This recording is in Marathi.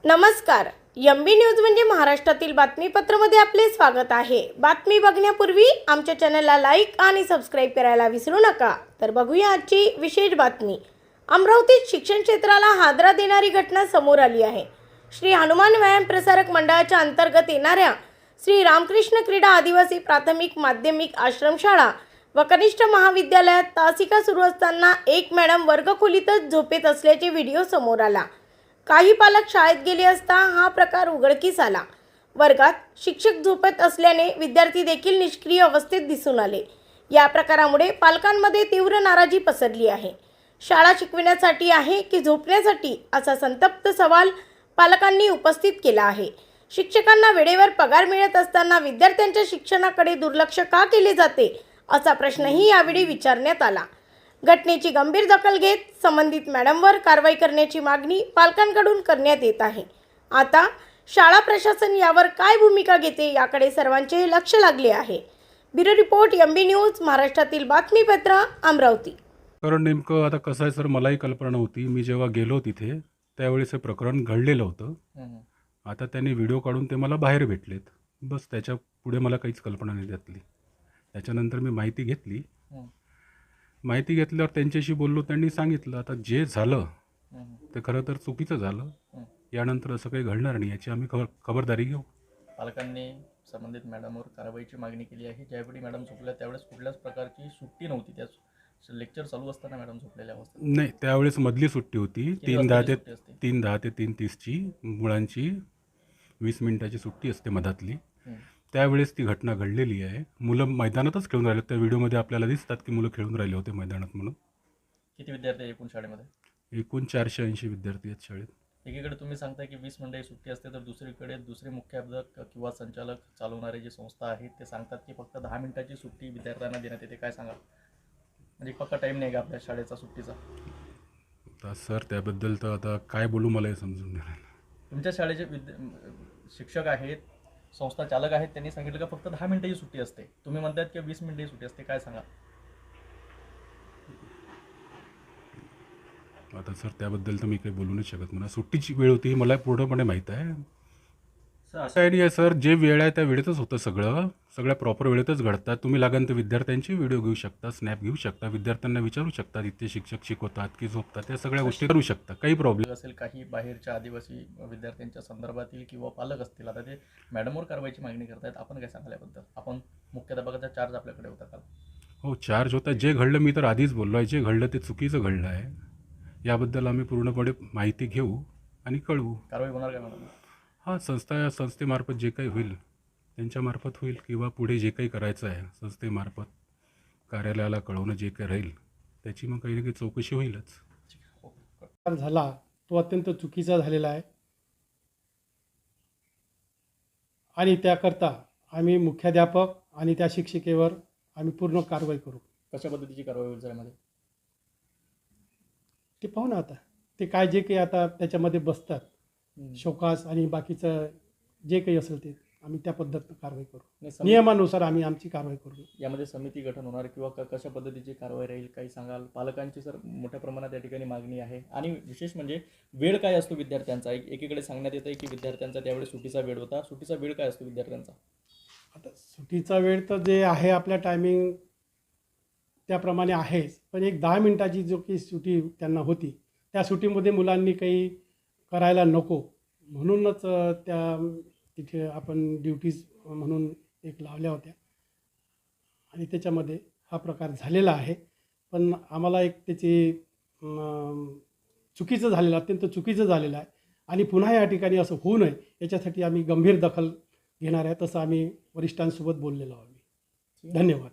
नमस्कार. एमबी न्यूज म्हणजे महाराष्ट्रातील बातमीपत्रामध्ये आपले स्वागत आहे. बातमी बघण्यापूर्वी आमच्या चॅनलला लाईक आणि सबस्क्राईब करायला विसरू नका. तर बघूया आजची विशेष बातमी. अमरावतीत शिक्षण क्षेत्राला हादरा देणारी घटना समोर आली आहे. श्री हनुमान व्यायाम प्रसारक मंडळाच्या अंतर्गत येणाऱ्या श्री रामकृष्ण क्रीडा आदिवासी प्राथमिक माध्यमिक आश्रमशाळा व कनिष्ठ महाविद्यालयात तासिका सुरू असताना एक मॅडम वर्गखोलीतच झोपेत असल्याचे व्हिडिओ समोर आला. काही पालक शाळेत गेले असता हा प्रकार उघडकीस आला. वर्गात शिक्षक झोपत असल्याने विद्यार्थी देखील निष्क्रिय अवस्थेत दिसून आले. या प्रकारामुळे पालकांमध्ये तीव्र नाराजी पसरली आहे. शाळा शिकविण्यासाठी आहे की झोपण्यासाठी असा संतप्त सवाल पालकांनी उपस्थित केला आहे. शिक्षकांना वेळेवर पगार मिळत असताना विद्यार्थ्यांच्या शिक्षणाकडे दुर्लक्ष का केले जाते असा प्रश्नही यावेळी विचारण्यात आला. घटनेची गंभीर दखल घेत संबंधित मॅडमवर कारवाई करण्याची मागणी पालकांकडून करण्यात येत आहे. आता शाळा प्रशासन यावर काय भूमिका घेते याकडे सर्वांचे लक्ष लागले आहे. ब्युरो रिपोर्ट एमबी न्यूज, महाराष्ट्रातील बातमीपत्र, अमरावती. कारण नेमकं आता कसं आहे सर, मलाही कल्पना नव्हती. मी जेव्हा गेलो तिथे त्यावेळेस हे प्रकरण घडलेलं होतं. आता त्यांनी व्हिडिओ काढून ते मला बाहेर भेटलेत. बस त्याच्या पुढे मला काहीच कल्पना नाही त्यातली. त्याच्यानंतर मी माहिती घेतली. माहिती घेतल्यावर त्यांच्याशी बोललो. त्यांनी सांगितलं आता जे झालं ते खरं तर चुकीचं झालं. यानंतर असं काही घडणार नाही याची आम्ही खबरदारी घेऊ. पालकांनी संबंधित मॅडमवर कारवाईची मागणी केली आहे. ज्यावेळी मॅडम झोपल्या त्यावेळेस कुठल्याच प्रकारची सुट्टी नव्हती. त्या लेक्चर चालू असताना मॅडम झोपलेल्या अवस्थेत नाही, त्यावेळेस मधली सुट्टी होती. 3:10 ते 3:30ची मुलांची 20 मिनिटाची सुट्टी असते मधातली. त्यावेळेस ती घटना घडलेली आहे. मुलं मैदानातच खेळून राहिले. त्या व्हिडिओमध्ये आपल्याला दिसतात की मुलं खेळून राहिले होते मैदानात म्हणून. किती विद्यार्थी एकूण शाळेमध्ये? एकूण 480 विद्यार्थी आहेत शाळेत. एकीकडे तुम्ही सांगताय की 20 मिनिटे सुट्टी असते, तर दुसरीकडे दुसरे मुख्याध्यापक किंवा संचालक चालवणारे जी संस्था आहे ते सांगतात की फक्त 10 मिनिटाची सुट्टी विद्यार्थ्यांना देण्यात येते. काय सांगा? म्हणजे पक्का टाईम नाही का आपल्या शाळेचा सुट्टीचा? आता सर त्याबद्दल तर आता काय बोलू मला हे समजून नाही. तुमच्या शाळेचे शिक्षक आहेत, संस्था चालक आहेत, त्यांनी सांगितलं का फक्त 10 मिनिटाची सुट्टी असते. तुम्ही म्हणतात की 20 मिनिटाची सुट्टी असते. काय सांगा? आता सर त्याबद्दल तर मी काही बोलू नाही शकत. मला सुट्टीची वेळ होती मला पूर्णपणे माहीत आहे. काय नाही आहे सर, जे वेळ आहे त्या वेळेतच होतं सगळ्या प्रॉपर वेळेतच घडतात. तुम्ही लागेल तर विद्यार्थ्यांची व्हिडिओ घेऊ शकता, स्नॅप घेऊ शकता, विद्यार्थ्यांना विचारू शकता इथे शिक्षक शिकवतात की झोपतात, त्या सगळ्या गोष्टी करू शकता. काही प्रॉब्लेम असेल काही बाहेरच्या आदिवासी विद्यार्थ्यांच्या संदर्भातील किंवा पालक असतील, आता ते मॅडमवर कारवाईची मागणी करतायत. आपण काय सांगाल याबद्दल? आपण मुख्याध्यापकाचा चार्ज आपल्याकडे होता काल? हो, चार्ज होता. जे घडलं मी तर आधीच बोललो आहे, जे घडलं ते चुकीचं घडलं आहे. याबद्दल आम्ही पूर्णपणे माहिती घेऊ आणि कळवू. कारवाई होणार काय मॅडम? हां, संस्थेमार्फत जे काही होईल त्यांच्यामार्फत होईल किंवा पुढे जे काही करायचं आहे संस्थेमार्फत कार्यालयाला कळवणं जे काही राहील त्याची मग काही ना काही चौकशी होईलच. झाला तो अत्यंत चुकीचा झालेला आहे आणि त्याकरता आम्ही मुख्याध्यापक आणि त्या शिक्षिकेवर आम्ही पूर्ण कारवाई करू. कशा पद्धतीची कारवाई होईल त्यामध्ये ते पाहू ना. आता ते काय जे काही आता त्याच्यामध्ये बसतात शोकास आणि बाकीचं जे काही असेल ते आम्ही त्या पद्धतीनं कारवाई करू. नियमानुसार आम्ही आमची कारवाई करू. यामध्ये समिती गठन होणार किंवा कशा पद्धतीची कारवाई राहील काही सांगाल? पालकांची सर मोठ्या प्रमाणात या ठिकाणी मागणी आहे. आणि विशेष म्हणजे वेळ काय असतो विद्यार्थ्यांचा? एकीकडे सांगण्यात येतं की विद्यार्थ्यांचा त्यावेळेस सुट्टीचा वेळ होता. सुट्टीचा वेळ काय असतो विद्यार्थ्यांचा? आता सुट्टीचा वेळ तर जे आहे आपल्या टायमिंग त्याप्रमाणे आहेच, पण एक 10 मिनिटाची जो की सुट्टी त्यांना होती त्या सुट्टीमध्ये मुलांनी काही करायला नको म्हणूनच त्या तिथे आपण ड्युटीज म्हणून एक लावल्या होत्या आणि त्याच्यामध्ये हा प्रकार झालेला आहे. पण आम्हाला एक त्याची चुकीचं झालेलं, अत्यंत चुकीचं झालेलं आहे आणि पुन्हा या ठिकाणी असं होऊ नये याच्यासाठी आम्ही गंभीर दखल घेणार आहे. तसं आम्ही वरिष्ठांसोबत बोललेलो आहोत. धन्यवाद.